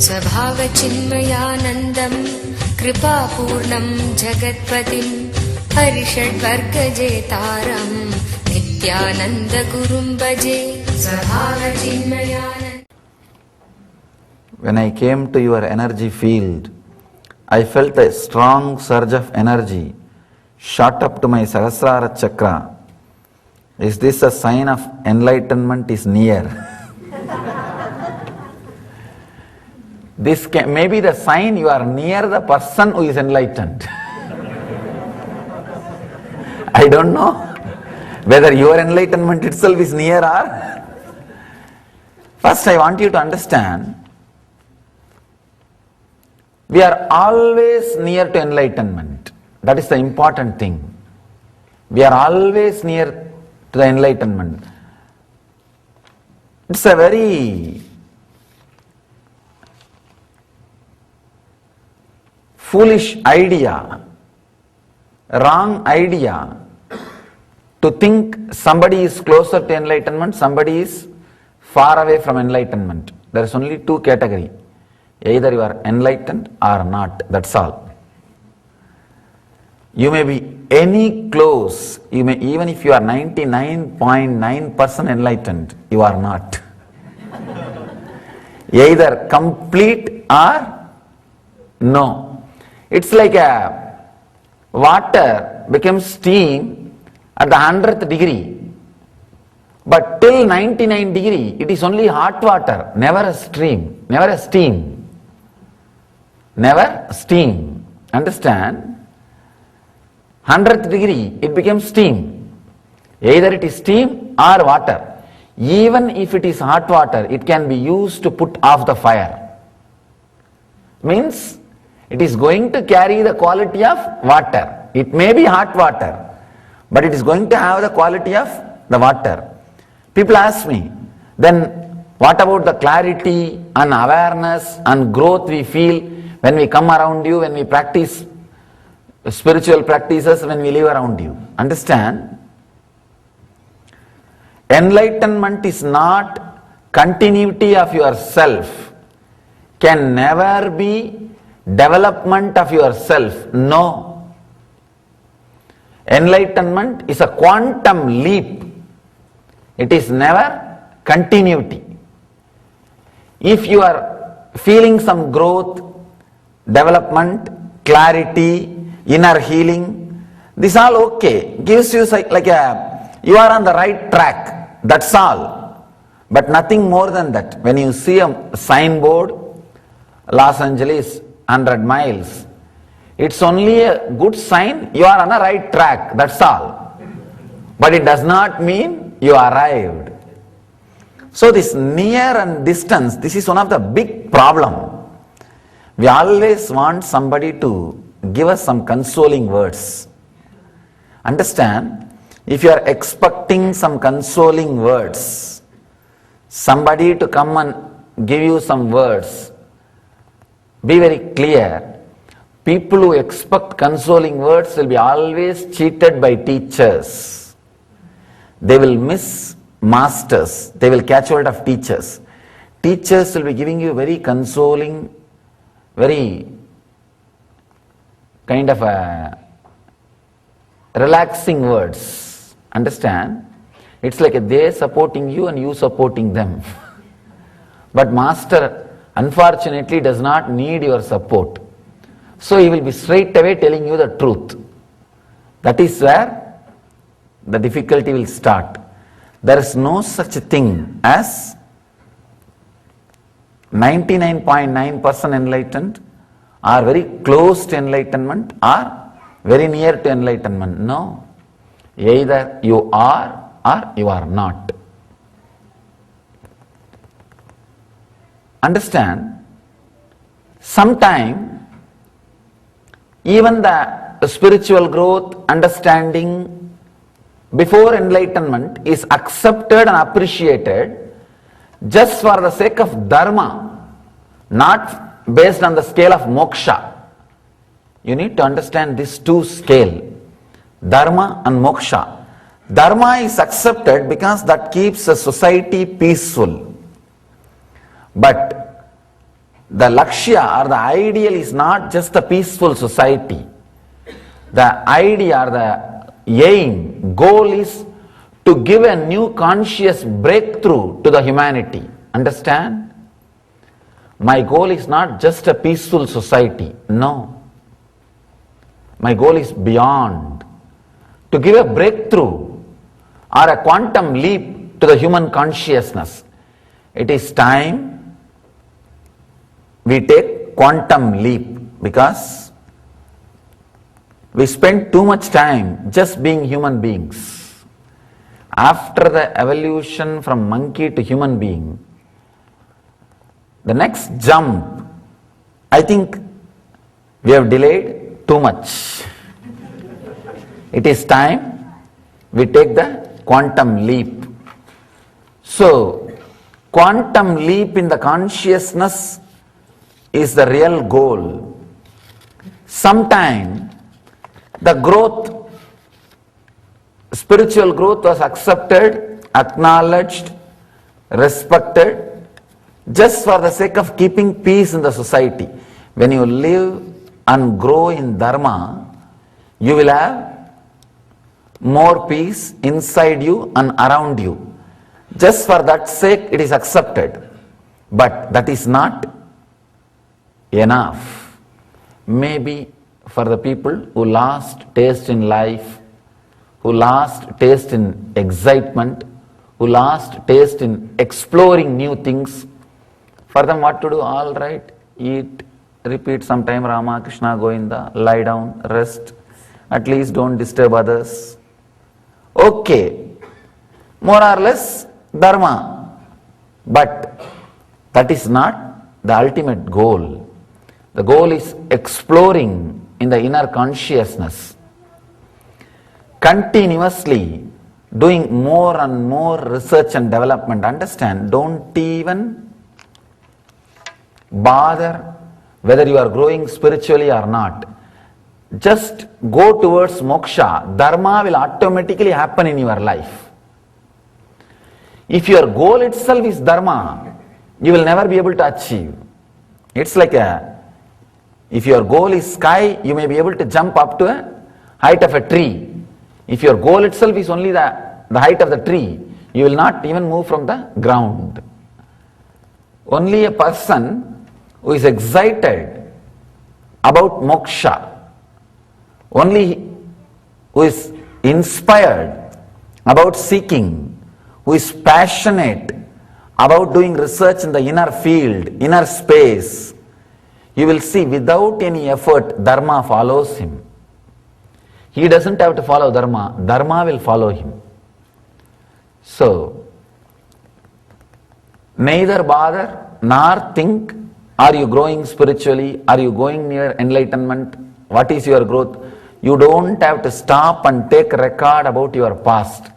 स्वभावचिन्मयानन्दं कृपापूर्णं जगत्पतिं हरिषड्वर्गजेतारं नित्यानन्दगुरुं भजे स्वभावचिन्मयानन्द. When I came to your energy field, I felt a strong surge of energy shot up to my Sahasrara chakra. Is this a sign of enlightenment is near? This may be the sign you are near the person who is enlightened. I don't know whether your enlightenment itself is near or... First I want you to understand, we are always near to enlightenment. That is the important thing. We are always near to the enlightenment. It's a very foolish idea, wrong idea to think somebody is closer to enlightenment, somebody is far away from enlightenment. There is only two categories. Either you are enlightened or not, that's all. You may be any close, even if you are 99.9% enlightened, you are not. Either complete or no. It's like a water becomes steam at the 100th degree, but till 99 degree it is only hot water, never a stream, never a steam. Never steam. Understand? 100th degree, it becomes steam. Either it is steam or water. Even if it is hot water, it can be used to put off the fire. Means, it is going to carry the quality of water. It may be hot water, but it is going to have the quality of the water. People ask me, then what about the clarity and awareness and growth we feel when we come around you, when we practice spiritual practices, when we live around you? Understand? Enlightenment is not continuity of yourself, can never be development of yourself. No. Enlightenment is a quantum leap. It is never continuity. If you are feeling some growth, development, clarity, inner healing, this all okay, gives you like you are on the right track, that's all, but nothing more than that. When you see a signboard, Los Angeles 100 miles, it's only a good sign you are on the right track, that's all, but it does not mean you arrived. So this near and distance, this is one of the big problem. We always want somebody to give us some consoling words. Understand, if you are expecting some consoling words, somebody to come and give you some words, be very clear. People who expect consoling words will be always cheated by teachers. They will miss masters, they will catch hold of teachers. Teachers will be giving you very consoling, very kind of a relaxing words. Understand? It's like they supporting you and you supporting them. But master unfortunately does not need your support. So he will be straight away telling you the truth. That is where the difficulty will start. There is no such thing as 99.9% enlightened, or very close to enlightenment, or very near to enlightenment. No. Either you are or you are not. Understand? Sometime even the spiritual growth, understanding before enlightenment is accepted and appreciated just for the sake of dharma, not based on the scale of moksha. You need to understand these two scale, dharma and moksha. Dharma is accepted because that keeps a society peaceful. But The Lakshya or the ideal is not just a peaceful society. The idea or the aim, goal is to give a new conscious breakthrough to the humanity. Understand? My goal is not just a peaceful society. No. My goal is beyond. To give a breakthrough or a quantum leap to the human consciousness. It is time we take quantum leap, because we spend too much time just being human beings. After the evolution from monkey to human being, the next jump, I think we have delayed too much. It is time we take the quantum leap. So, quantum leap in the consciousness is the real goal. Sometime the growth, spiritual growth was accepted, acknowledged, respected, just for the sake of keeping peace in the society. When you live and grow in Dharma, you will have more peace inside you and around you. Just for that sake it is accepted. But that is not enough. Maybe for the people who lost taste in life, who lost taste in excitement, who lost taste in exploring new things, for them what to do? All right, eat, repeat sometime Rama, Krishna, Govinda, lie down, rest, at least don't disturb others. Okay, more or less Dharma, but that is not the ultimate goal. The goal is exploring in the inner consciousness, continuously doing more and more research and development. Understand, don't even bother whether you are growing spiritually or not. Just go towards moksha. Dharma will automatically happen in your life. If your goal itself is dharma, you will never be able to achieve. It's like if your goal is sky, you may be able to jump up to a height of a tree. If your goal itself is only the height of the tree, you will not even move from the ground. Only a person who is excited about moksha, only who is inspired about seeking, who is passionate about doing research in the inner field, inner space, you will see without any effort, Dharma follows him. He doesn't have to follow Dharma, Dharma will follow him. So, neither bother nor think, are you growing spiritually, are you going near enlightenment, what is your growth? You don't have to stop and take record about your past.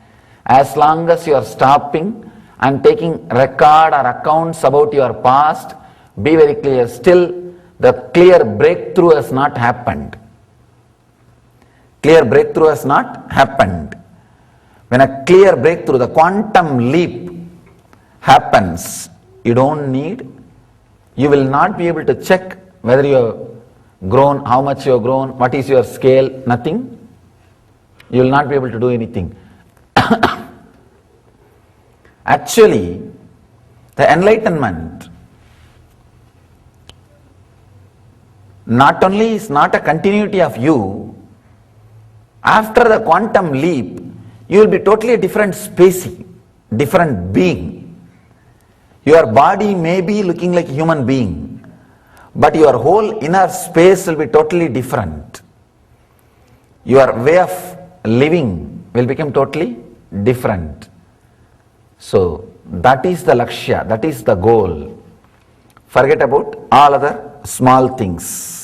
As long as you are stopping and taking record or accounts about your past, be very clear, still the clear breakthrough has not happened. Clear breakthrough has not happened. When a clear breakthrough, the quantum leap happens, you will not be able to check whether you have grown, how much you have grown, what is your scale, nothing. You will not be able to do anything. Actually, the enlightenment not only is not a continuity of you, after the quantum leap, you will be totally a different species, different being. Your body may be looking like a human being, but your whole inner space will be totally different. Your way of living will become totally different. So, that is the lakshya, that is the goal. Forget about all other small things.